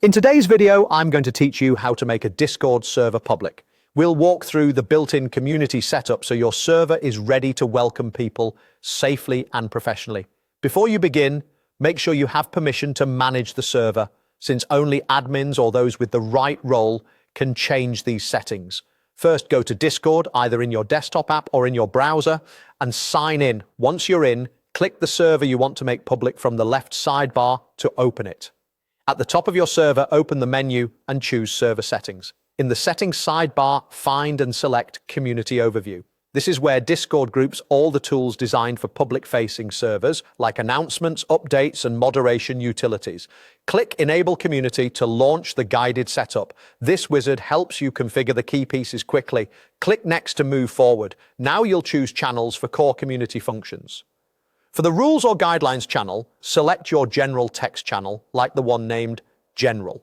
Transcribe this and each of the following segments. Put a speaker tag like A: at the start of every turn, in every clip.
A: In today's video, I'm going to teach you how to make a Discord server public. We'll walk through the built-in community setup so your server is ready to welcome people safely and professionally. Before you begin, make sure you have permission to manage the server, since only admins or those with the right role can change these settings. First, go to Discord, either in your desktop app or in your browser, and sign in. Once you're in, click the server you want to make public from the left sidebar to open it. At the top of your server, open the menu and choose Server Settings. In the Settings sidebar, find and select Community Overview. This is where Discord groups all the tools designed for public-facing servers, like announcements, updates, and moderation utilities. Click Enable Community to launch the guided setup. This wizard helps you configure the key pieces quickly. Click Next to move forward. Now you'll choose channels for core community functions. For the Rules or Guidelines channel, select your general text channel, like the one named General.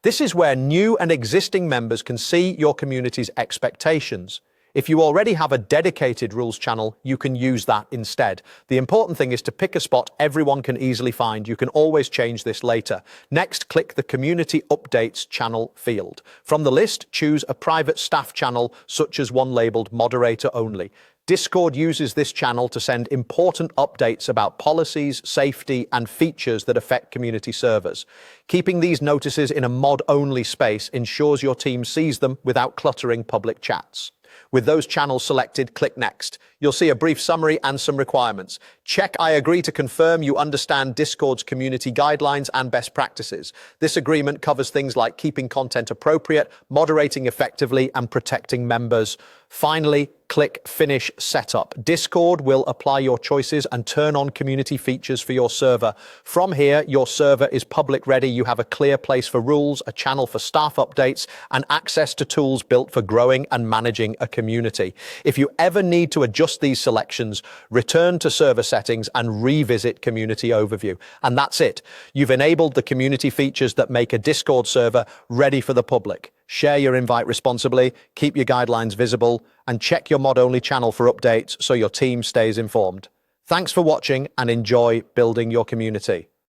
A: This is where new and existing members can see your community's expectations. If you already have a dedicated rules channel, you can use that instead. The important thing is to pick a spot everyone can easily find. You can always change this later. Next, click the Community Updates channel field. From the list, choose a private staff channel, such as one labeled Moderator Only. Discord uses this channel to send important updates about policies, safety, and features that affect community servers. Keeping these notices in a mod-only space ensures your team sees them without cluttering public chats. With those channels selected, click Next. You'll see a brief summary and some requirements. Check I agree to confirm you understand Discord's community guidelines and best practices. This agreement covers things like keeping content appropriate, moderating effectively, and protecting members. Finally, click Finish Setup. Discord will apply your choices and turn on community features for your server. From here, your server is public ready. You have a clear place for rules, a channel for staff updates, and access to tools built for growing and managing a community. If you ever need to adjust these selections, return to server settings and revisit Community Overview. And that's it. You've enabled the community features that make a Discord server ready for the public. Share your invite responsibly, keep your guidelines visible, and check your mod-only channel for updates so your team stays informed. Thanks for watching and enjoy building your community.